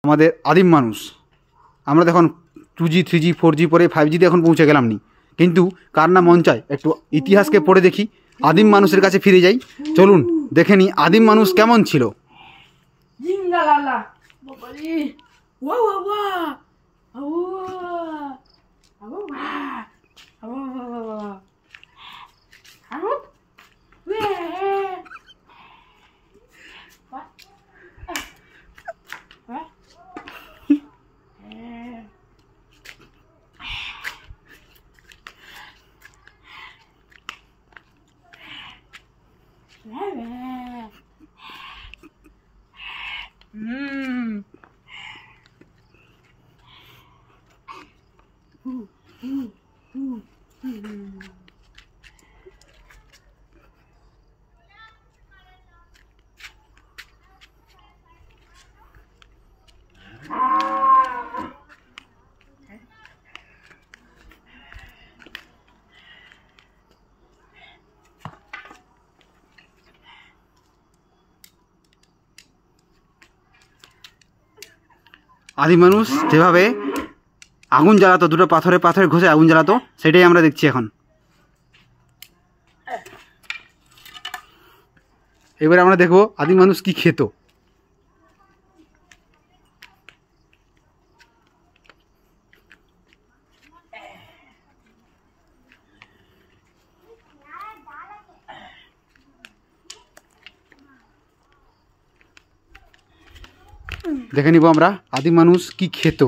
আমাদের আদিম মানুষ। আমরা দেখুন 2G 3G 4G পরে 5Gতে এখন পৌঁছে গেলাম নি, কিন্তু কার না মন চায় একটু ইতিহাসকে পড়ে দেখি, আদিম মানুষের কাছে ফিরে যাই। চলুন দেখে নিই আদিম মানুষ কেমন ছিল। আদিম মানুষ যেভাবে আগুন জ্বালাতো, দুটো পাথরে পাথরে ঘষে আগুন জ্বালাতো, সেটাই আমরা দেখছি এখন। এবারে আমরা দেখব আদিম মানুষ কি খেত। দেখে নিব আমরা আদিম মানুষ কি খেত।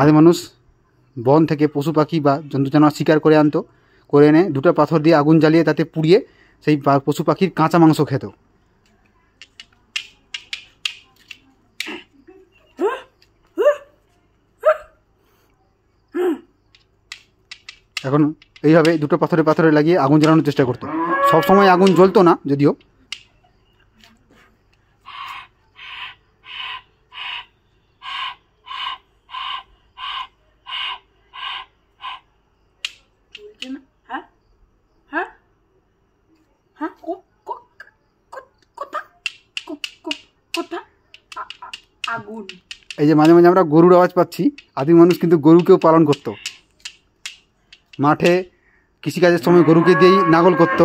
আদিম মানুষ বন থেকে পশু পাখি বা জন্তু জানোয়ার শিকার করে আনতো, করে এনে দুটো পাথর দিয়ে আগুন জ্বালিয়ে তাতে পুড়িয়ে সেই পশু পাখির কাঁচা মাংস খেত। এখন এইভাবে দুটো পাথরে পাথরে লাগিয়ে আগুন জ্বালানোর চেষ্টা করতো। সব সময় আগুন জ্বলতো না যদিও। এই যে মাঝে মাঝে আমরা গরুর আওয়াজ পাচ্ছি, আদিম মানুষ কিন্তু গরুকেও পালন করত। মাঠে কৃষিকাজের সময় গরুকে দিয়েই নাঙল করত।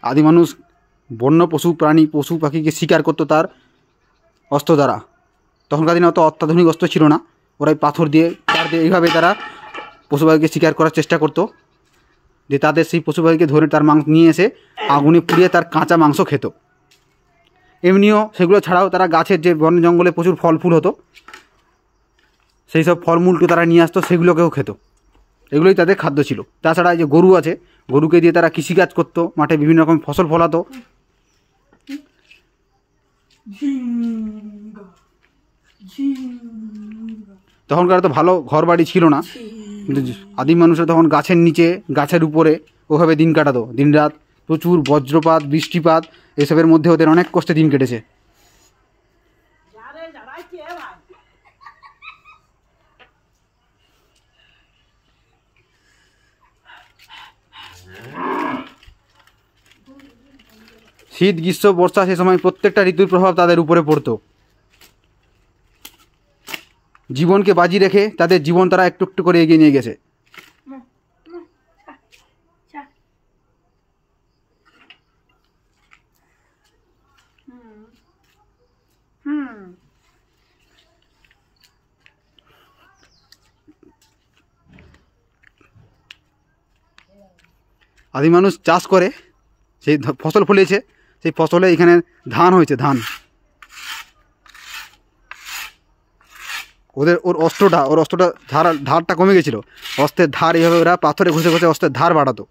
আদিম মানুষ বন্য পশু প্রাণী পশু পাখিকে শিকার করতো তার অস্ত্র দ্বারা। তখনকার দিনে অত অত্যাধুনিক অস্ত্র ছিল না, ওরাই পাথর দিয়ে তার দিয়ে এইভাবে তারা পশু পাখিকে শিকার করার চেষ্টা করতো, যে তাদের সেই পশু পাখিকে ধরে তার মাংস নিয়ে এসে আগুনে পুড়িয়ে তার কাঁচা মাংস খেত। এমনিও সেগুলো ছাড়াও তারা গাছের যে বন জঙ্গলে প্রচুর ফল ফুল হতো, সেই সব ফলমূলকে তারা নিয়ে আসতো, সেগুলোকেও খেত। এগুলোই তাদের খাদ্য ছিল। তাছাড়া যে গরু আছে, গরুকে দিয়ে তারা কৃষিকাজ করতো, মাঠে বিভিন্ন রকম ফসল ফলাতো। তখনকার তো ভালো ঘর বাড়ি ছিল না, কিন্তু আদিম মানুষরা তখন গাছের নিচে গাছের উপরে ওভাবে দিন কাটাতো। দিনরাত প্রচুর বজ্রপাত বৃষ্টিপাত এসবের মধ্যে ওদের অনেক কষ্টে দিন কেটেছে। শীত গ্রীষ্ম বর্ষা সে সময় প্রত্যেকটা ঋতুর প্রভাব তাদের উপরে পড়তো। জীবনকে বাজি রেখে তাদের জীবন তারা একটু একটু করে এগিয়ে নিয়ে গেছে। আদিম মানুষ চাষ করে, সেই ফসল ফলিয়েছে, সেই ফসলে এখানে ধান হয়েছে। ধান ওর অস্ত্রটা ধারটা কমে গেছিলো। অস্ত্রের ধার এইভাবে ওরা পাথরে ঘষে ঘষে অস্ত্রের ধার বাড়াতো।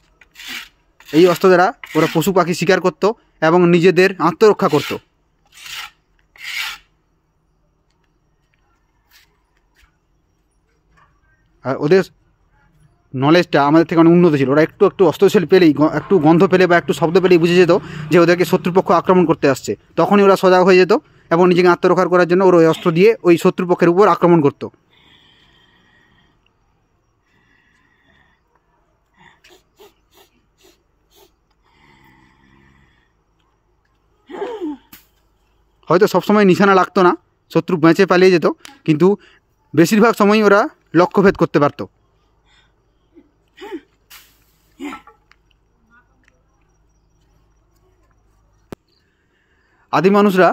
এই অস্ত্র দ্বারা ওরা পশু পাখি শিকার করতো এবং নিজেদের আত্মরক্ষা করতো। আর ওদের নলেজটা আমাদের থেকে অনেক উন্নত ছিল। ওরা একটু একটু অস্ত্রশীল পেলেই, একটু গন্ধ পেলে বা একটু শব্দ পেলেই বুঝে যেত যে ওদেরকে শত্রুপক্ষ আক্রমণ করতে আসছে। তখনই ওরা সজাগ হয়ে যেত এবং নিজেকে আত্মরক্ষা করার জন্য ওরা ওই অস্ত্র দিয়ে ওই শত্রুপক্ষের উপর আক্রমণ করতো। হয়তো সবসময় নিশানা লাগতো না, শত্রু বেঁচে পালিয়ে যেত, কিন্তু বেশিরভাগ সময়ই ওরা লক্ষ্যভেদ করতে পারত। আদিম মানুষরা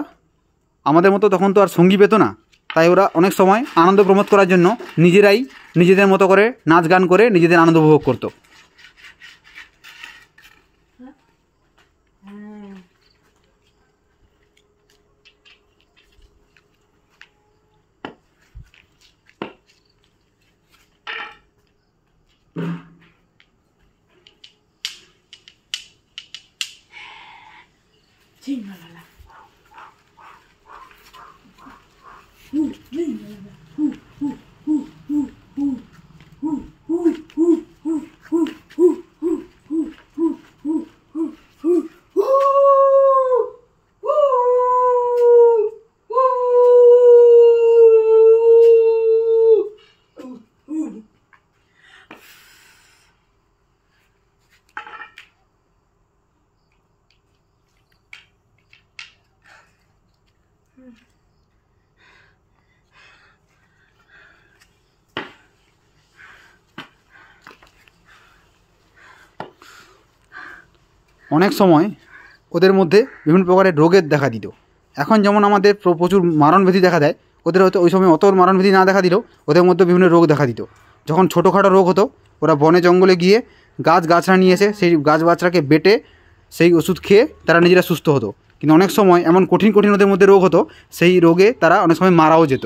আমাদের মতো তখন তো আর সঙ্গী পেত না, তাই ওরা অনেক সময় আনন্দ প্রমোদ করার জন্য নিজেরাই নিজেদের মতো করে নাচ গান করে নিজেদের আনন্দ উপভোগ করত। অনেক সময় ওদের মধ্যে বিভিন্ন প্রকারের রোগের দেখা দিত। এখন যেমন আমাদের প্রচুর মারণব্যাধি দেখা দেয়, ওদের হয়তো ওই সময় অত মারণব্যাধি না দেখা দিলেও ওদের মধ্যে বিভিন্ন রোগ দেখা দিত। যখন ছোটোখাটো রোগ হতো, ওরা বনে জঙ্গলে গিয়ে গাছগাছড়া নিয়ে এসে সেই গাছগাছড়াকে বেটে সেই ওষুধ খেয়ে তারা নিজেরা সুস্থ হতো। কিন্তু অনেক সময় এমন কঠিন কঠিন ওদের মধ্যে রোগ হতো, সেই রোগে তারা অনেক সময় মারাও যেত।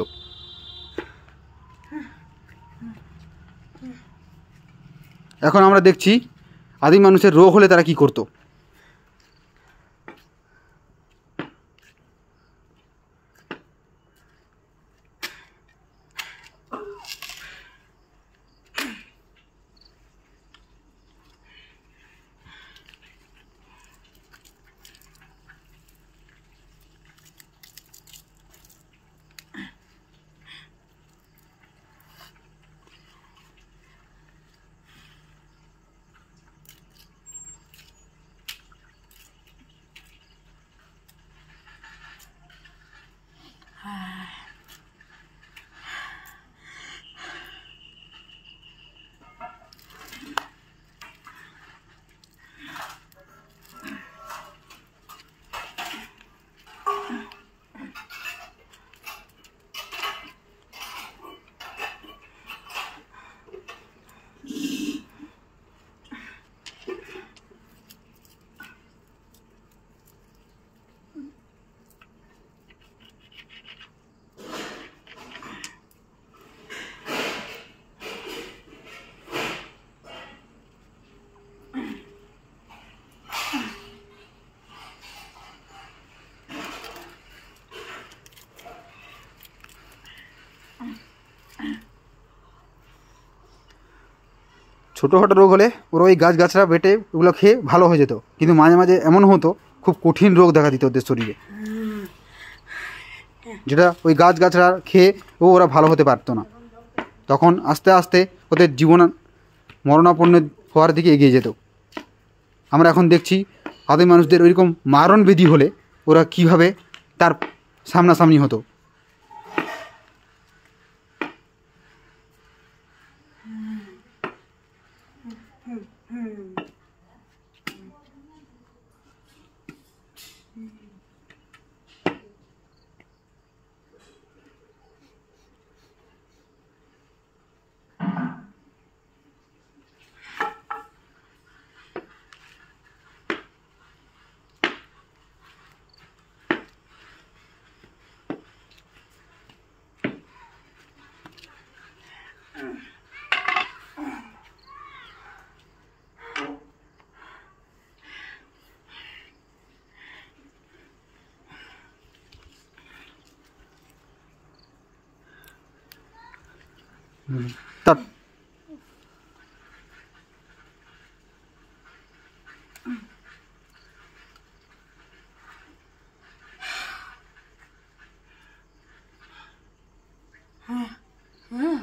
এখন আমরা দেখছি আদিম মানুষের রোগ হলে তারা কী করতো। ছোটোখাটো রোগ হলে ওরা ওই গাছগাছড়া বেটে ওগুলো খেয়ে ভালো হয়ে যেত, কিন্তু মাঝে মাঝে এমন হতো খুব কঠিন রোগ দেখা দিত ওদের শরীরে, যেটা ওই গাছগাছড়া খেয়ে ওরা ভালো হতে পারতো না। তখন আস্তে আস্তে ওদের জীবন মরণাপন্ন হওয়ার দিকে এগিয়ে যেত। আমরা এখন দেখছি আদিম মানুষদের ওইরকম মারণব্যাধি হলে ওরা কীভাবে তার সামনাসামনি হতো। তার হ্যাঁ